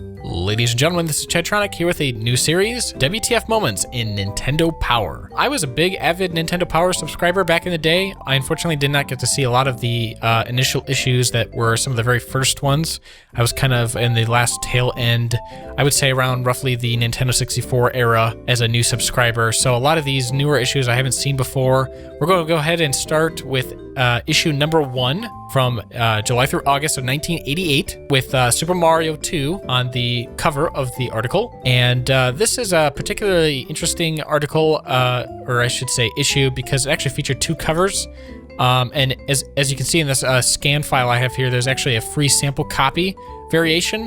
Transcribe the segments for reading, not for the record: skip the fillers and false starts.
Ladies and gentlemen, this is Chadtronic here with a new series, WTF Moments in Nintendo Power. I was a big avid Nintendo Power subscriber back in the day. I unfortunately did not get to see a lot of the initial issues that were some of the very first ones. I was kind of in the last tail end, I would say around roughly the Nintendo 64 era as a new subscriber. So a lot of these newer issues I haven't seen before. We're going to go ahead and start with issue number 1 from July through August of 1988 with Super Mario 2 on the cover of the article. And this is a particularly interesting article, or I should say issue, because it actually featured 2 covers. And as you can see in this scan file I have here, there's actually a free sample copy variation,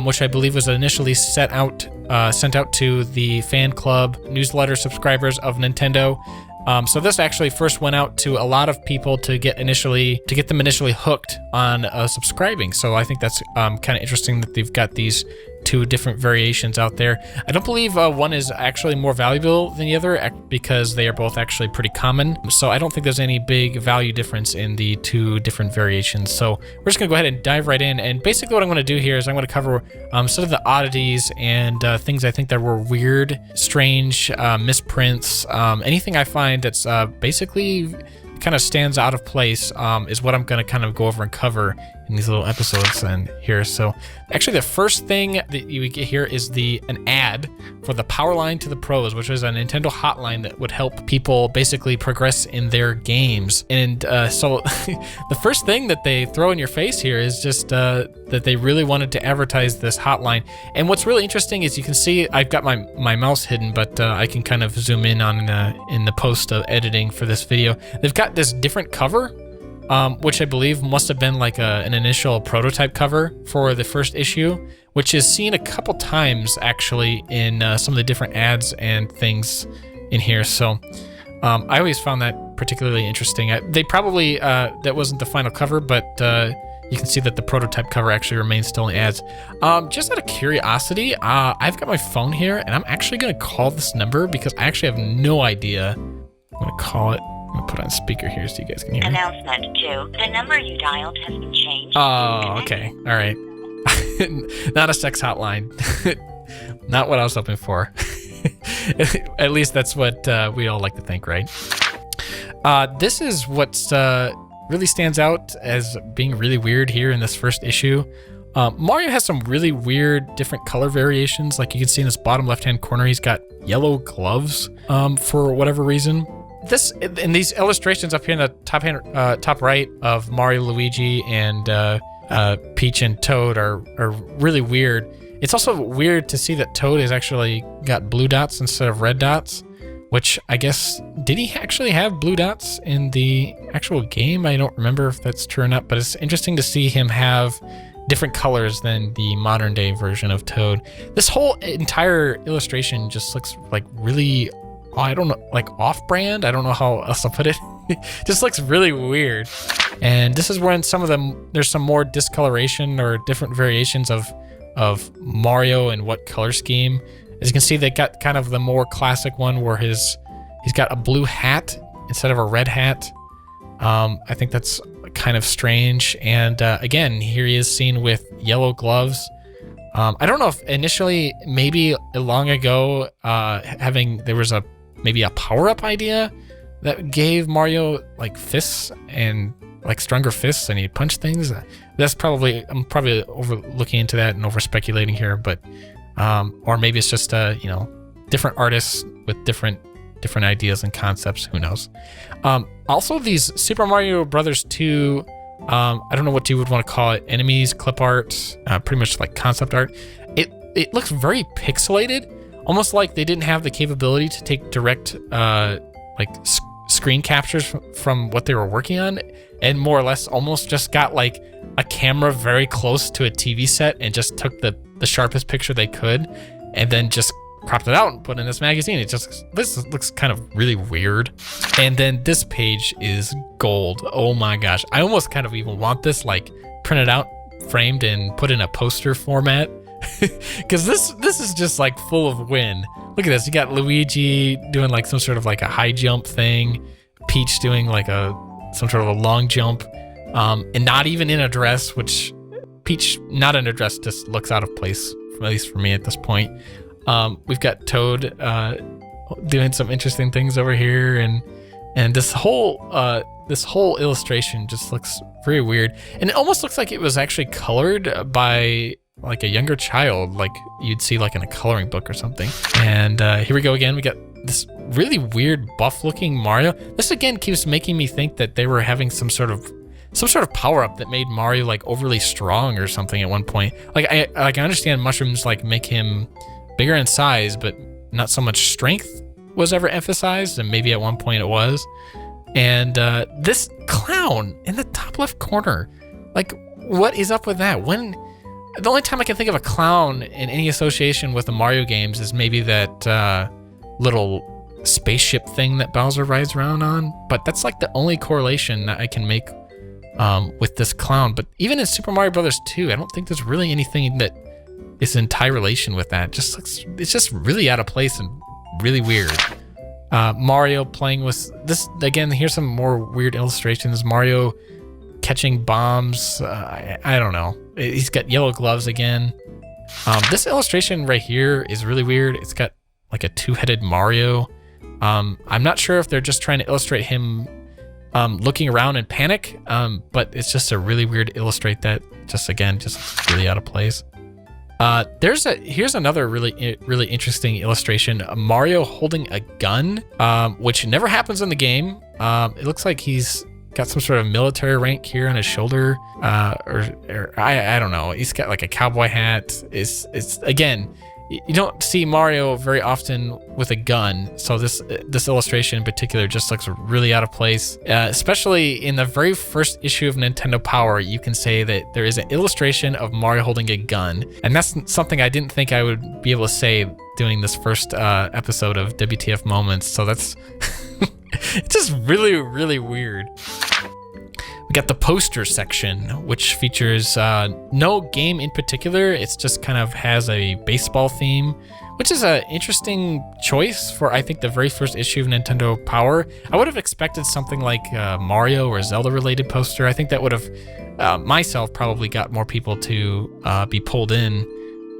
which I believe was initially sent out to the fan club newsletter subscribers of Nintendo. So this actually first went out to a lot of people to get them initially hooked on subscribing. So I think that's kind of interesting that they've got these 2 different variations out there. I don't believe one is actually more valuable than the other because they are both actually pretty common. So I don't think there's any big value difference in the 2 different variations. So we're just gonna go ahead and dive right in. And basically what I'm gonna do here is I'm gonna cover some of the oddities and things I think that were weird, strange, misprints, anything I find that's basically kind of stands out of place is what I'm going to kind of go over and cover in these little episodes and here. So actually the first thing that you get here is an ad for the Power Line to the Pros, which is a Nintendo hotline that would help people basically progress in their games. And so the first thing that they throw in your face here is just that they really wanted to advertise this hotline. And what's really interesting is you can see I've got my mouse hidden, but I can kind of zoom in on in the post of editing for this video. They've got this different cover, which I believe must have been like an initial prototype cover for the first issue, which is seen a couple times actually in some of the different ads and things in here. So I always found that particularly interesting. They probably, that wasn't the final cover, but you can see that the prototype cover actually remains still in ads. Just out of curiosity, I've got my phone here and I'm actually going to call this number because I actually have no idea. I'm going to call it. I'm gonna put on speaker here so you guys can hear me. Announcement 2. The number you dialed has been changed. Oh, okay. All right. Not a sex hotline. Not what I was hoping for. At least that's what we all like to think, right? This is what's really stands out as being really weird here in this first issue. Mario has some really weird different color variations. Like you can see in this bottom left-hand corner, he's got yellow gloves for whatever reason. This in these illustrations up here in the top right of Mario, Luigi, and Peach and Toad are really weird. It's also weird to see that Toad has actually got blue dots instead of red dots, which I guess, did he actually have blue dots in the actual game? I don't remember if that's true or not, but it's interesting to see him have different colors than the modern day version of Toad. This whole entire illustration just looks like really, I don't know, like off-brand. I don't know how else to put it. Just looks really weird. And this is when there's some more discoloration or different variations of Mario and what color scheme. As you can see, they got kind of the more classic one where he's got a blue hat instead of a red hat. I think that's kind of strange. And again, here he is seen with yellow gloves. I don't know if initially, maybe long ago, there was maybe a power-up idea that gave Mario like fists and like stronger fists and he punched things. I'm probably overlooking into that and over speculating here, but or maybe it's just different artists with different ideas and concepts, who knows. Also these Super Mario Brothers 2, I don't know what you would want to call it, enemies, clip art, pretty much like concept art. It looks very pixelated, almost like they didn't have the capability to take direct screen captures from what they were working on, and more or less almost just got like a camera very close to a TV set and just took the sharpest picture they could and then just cropped it out and put it in this magazine. This looks kind of really weird. And then this page is gold. Oh my gosh. I almost kind of even want this like printed out, framed, and put in a poster format. Because this is just like full of win. Look at this. You got Luigi doing like some sort of like a high jump thing. Peach doing like some sort of a long jump. And not even in a dress, which Peach, not in a dress, just looks out of place, at least for me at this point. We've got Toad doing some interesting things over here, and this whole illustration just looks very weird, and it almost looks like it was actually colored by like a younger child, like you'd see like in a coloring book or something. And here we go again. We got this really weird buff-looking Mario. This again keeps making me think that they were having some sort of power-up that made Mario like overly strong or something at one point. Like I understand mushrooms like make him bigger in size, but not so much strength was ever emphasized, and maybe at one point it was. And this clown in the top left corner, like what is up with that? The only time I can think of a clown in any association with the Mario games is maybe that little spaceship thing that Bowser rides around on, but that's like the only correlation that I can make with this clown. But even in Super Mario Brothers 2, I don't think there's really anything that is in tie relation with that. It's just really out of place and really weird. Mario playing with this again. Here's some more weird illustrations. Mario catching bombs. I don't know. He's got yellow gloves again. This illustration right here is really weird. It's got like a two-headed Mario. I'm not sure if they're just trying to illustrate him looking around in panic, but it's just a really weird illustrate that just really out of place. Here's another really interesting illustration. Mario holding a gun, which never happens in the game. It looks like he's got some sort of military rank here on his shoulder, or I don't know. He's got like a cowboy hat. It's again, you don't see Mario very often with a gun, so this illustration in particular just looks really out of place. Especially in the very first issue of Nintendo Power, you can say that there is an illustration of Mario holding a gun, and that's something I didn't think I would be able to say doing this first episode of WTF Moments. So that's it's just really, really weird. We got the poster section, which features no game in particular. It's just kind of has a baseball theme, which is an interesting choice for, I think, the very first issue of Nintendo Power. I would have expected something like Mario or Zelda related poster. I think that would have, myself, probably got more people to be pulled in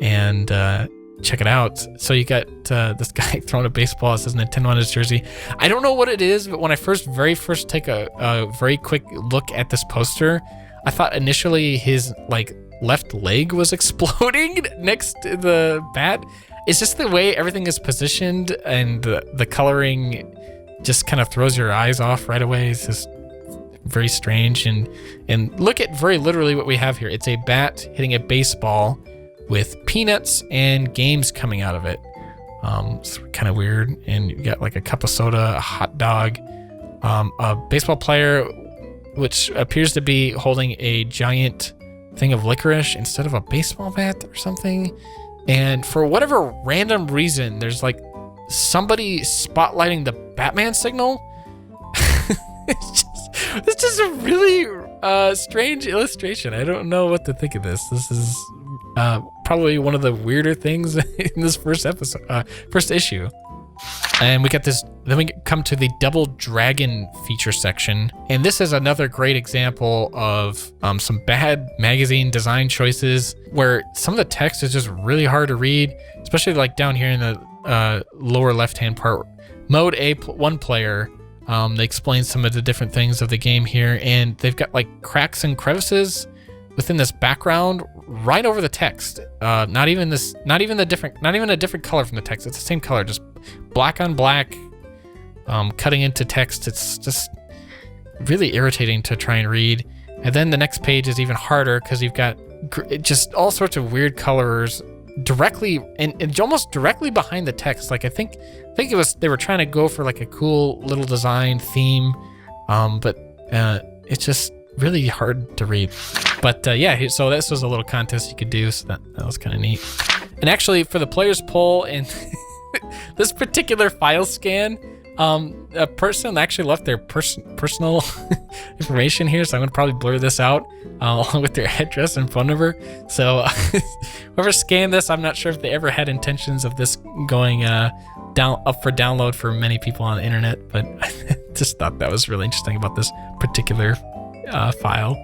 and check it out. So you got this guy throwing a baseball. It says Nintendo on his jersey. I don't know what it is, but when I very first take a very quick look at this poster, I thought initially his like left leg was exploding next to the bat. It's just the way everything is positioned, and the coloring just kind of throws your eyes off right away. It's just very strange. And look at very literally what we have here. It's a bat hitting a baseball with peanuts and games coming out of it. It's kind of weird. And you got like a cup of soda, a hot dog, a baseball player, which appears to be holding a giant thing of licorice instead of a baseball bat or something. And for whatever random reason, there's like somebody spotlighting the Batman signal. It's just a really strange illustration. I don't know what to think of this. This is probably one of the weirder things in this first issue. And we got this, then we come to the Double Dragon feature section. And this is another great example of some bad magazine design choices where some of the text is just really hard to read, especially like down here in the lower left-hand part. Mode A, one player, they explain some of the different things of the game here, and they've got like cracks and crevices within this background right over the text. Not even a different color from the text. It's the same color, just black on black, cutting into text. It's just really irritating to try and read. And then the next page is even harder because you've got just all sorts of weird colors directly and almost directly behind the text. Like I think it was, they were trying to go for like a cool little design theme, but it's just really hard to read. But yeah, so this was a little contest you could do, so that was kind of neat. And actually for the players poll and this particular file scan, a person actually left their personal information here, so I'm gonna probably blur this out along with their address and phone number. So whoever scanned this, I'm not sure if they ever had intentions of this going up for download for many people on the internet, but I just thought that was really interesting about this particular file.